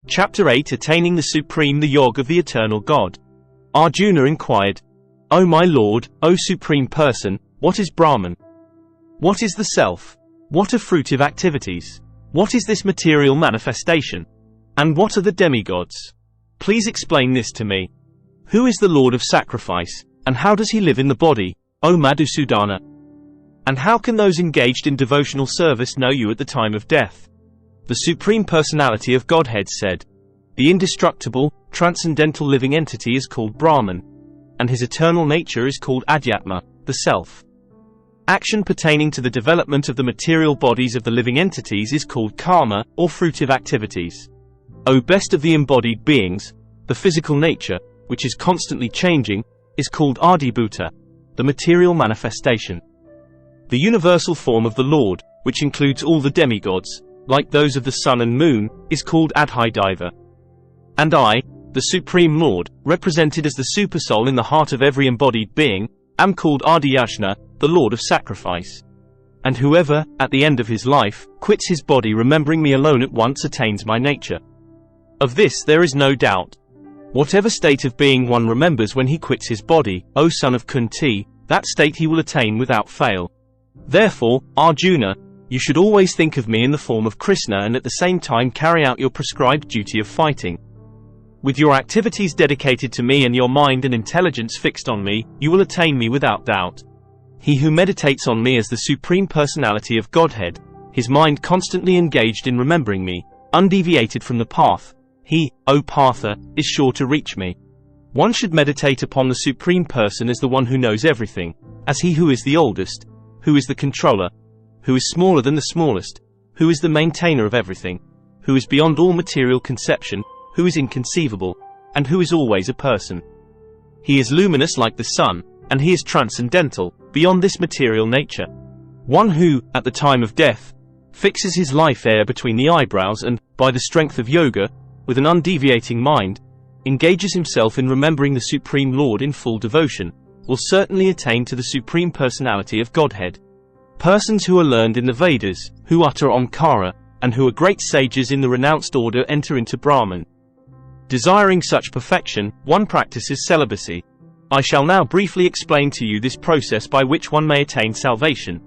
Chapter 8 Attaining the Supreme, the Yoga of the Eternal God. Arjuna inquired, O my Lord, O Supreme Person, what is Brahman? What is the Self? What are fruitive activities? What is this material manifestation? And what are the demigods? Please explain this to me. Who is the Lord of Sacrifice, and how does he live in the body, O Madhusudana? And how can those engaged in devotional service know you at the time of death? The Supreme Personality of Godhead said, the indestructible, transcendental living entity is called Brahman, and his eternal nature is called Adhyatma, the Self. Action pertaining to the development of the material bodies of the living entities is called karma, or fruitive activities. O best of the embodied beings, the physical nature, which is constantly changing, is called Adibhuta, the material manifestation. The universal form of the Lord, which includes all the demigods, like those of the sun and moon, is called Adhidaiva. And I, the Supreme Lord, represented as the Supersoul in the heart of every embodied being, am called Adiyajna, the Lord of Sacrifice. And whoever, at the end of his life, quits his body remembering me alone at once attains my nature. Of this there is no doubt. Whatever state of being one remembers when he quits his body, O son of Kunti, that state he will attain without fail. Therefore, Arjuna, you should always think of me in the form of Krishna and at the same time carry out your prescribed duty of fighting. With your activities dedicated to me and your mind and intelligence fixed on me, you will attain me without doubt. He who meditates on me as the Supreme Personality of Godhead, his mind constantly engaged in remembering me, undeviated from the path, he, O Partha, is sure to reach me. One should meditate upon the Supreme Person as the one who knows everything, as he who is the oldest, who is the controller, who is smaller than the smallest, who is the maintainer of everything, who is beyond all material conception, who is inconceivable, and who is always a person. He is luminous like the sun, and he is transcendental, beyond this material nature. One who, at the time of death, fixes his life air between the eyebrows and, by the strength of yoga, with an undeviating mind, engages himself in remembering the Supreme Lord in full devotion, will certainly attain to the Supreme Personality of Godhead. Persons who are learned in the Vedas, who utter Omkara, and who are great sages in the renounced order enter into Brahman. Desiring such perfection, one practices celibacy. I shall now briefly explain to you this process by which one may attain salvation.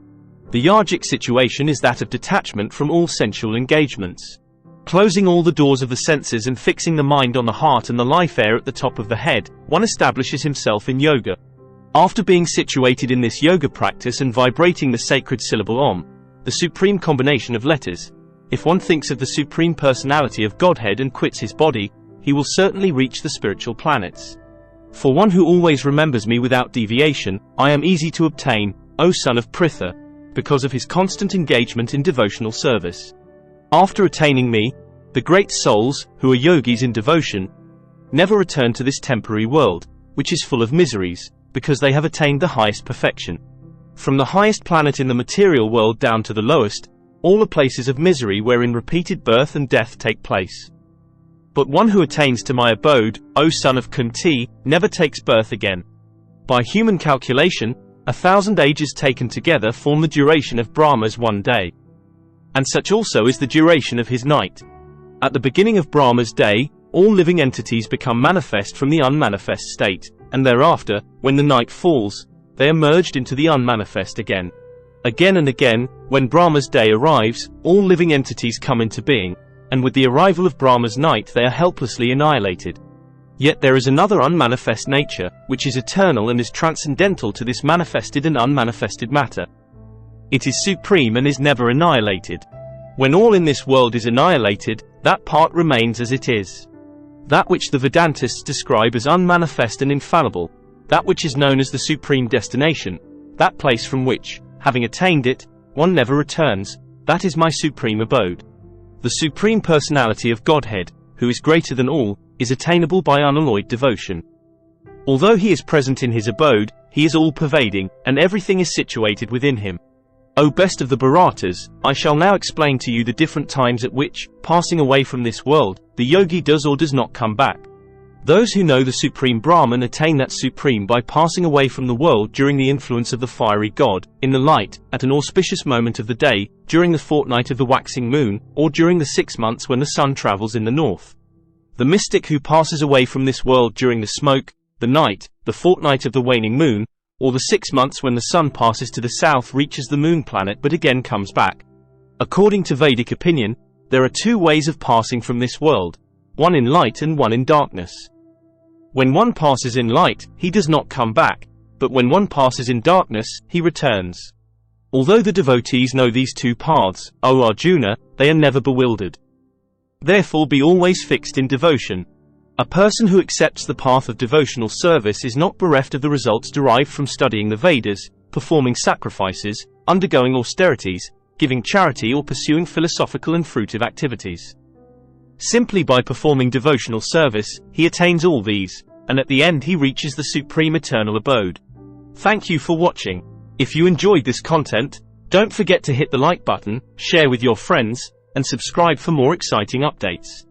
The yogic situation is that of detachment from all sensual engagements. Closing all the doors of the senses and fixing the mind on the heart and the life air at the top of the head, one establishes himself in yoga. After being situated in this yoga practice and vibrating the sacred syllable Om, the supreme combination of letters, if one thinks of the Supreme Personality of Godhead and quits his body, he will certainly reach the spiritual planets. For one who always remembers me without deviation, I am easy to obtain, O son of Pritha, because of his constant engagement in devotional service. After attaining me, the great souls, who are yogis in devotion, never return to this temporary world, which is full of miseries, because they have attained the highest perfection. From the highest planet in the material world down to the lowest, all are places of misery wherein repeated birth and death take place. But one who attains to my abode, O son of Kunti, never takes birth again. By human calculation, 1,000 ages taken together form the duration of Brahma's one day. And such also is the duration of his night. At the beginning of Brahma's day, all living entities become manifest from the unmanifest state, and thereafter, when the night falls, they are merged into the unmanifest again. Again and again, when Brahma's day arrives, all living entities come into being, and with the arrival of Brahma's night they are helplessly annihilated. Yet there is another unmanifest nature, which is eternal and is transcendental to this manifested and unmanifested matter. It is supreme and is never annihilated. When all in this world is annihilated, that part remains as it is. That which the Vedantists describe as unmanifest and infallible, that which is known as the supreme destination, that place from which, having attained it, one never returns, that is my supreme abode. The Supreme Personality of Godhead, who is greater than all, is attainable by unalloyed devotion. Although he is present in his abode, he is all-pervading, and everything is situated within him. O best of the Bharatas, I shall now explain to you the different times at which, passing away from this world, the yogi does or does not come back. Those who know the Supreme Brahman attain that Supreme by passing away from the world during the influence of the fiery god, in the light, at an auspicious moment of the day, during the fortnight of the waxing moon, or during the 6 months when the sun travels in the north. The mystic who passes away from this world during the smoke, the night, the fortnight of the waning moon, or the 6 months when the sun passes to the south reaches the moon planet but again comes back. According to Vedic opinion, there are 2 ways of passing from this world, one in light and one in darkness. When one passes in light, he does not come back, but when one passes in darkness, he returns. Although the devotees know these 2 paths, O Arjuna, they are never bewildered. Therefore be always fixed in devotion. A person who accepts the path of devotional service is not bereft of the results derived from studying the Vedas, performing sacrifices, undergoing austerities, giving charity or pursuing philosophical and fruitive activities. Simply by performing devotional service, he attains all these, and at the end he reaches the supreme eternal abode. Thank you for watching. If you enjoyed this content, don't forget to hit the like button, share with your friends, and subscribe for more exciting updates.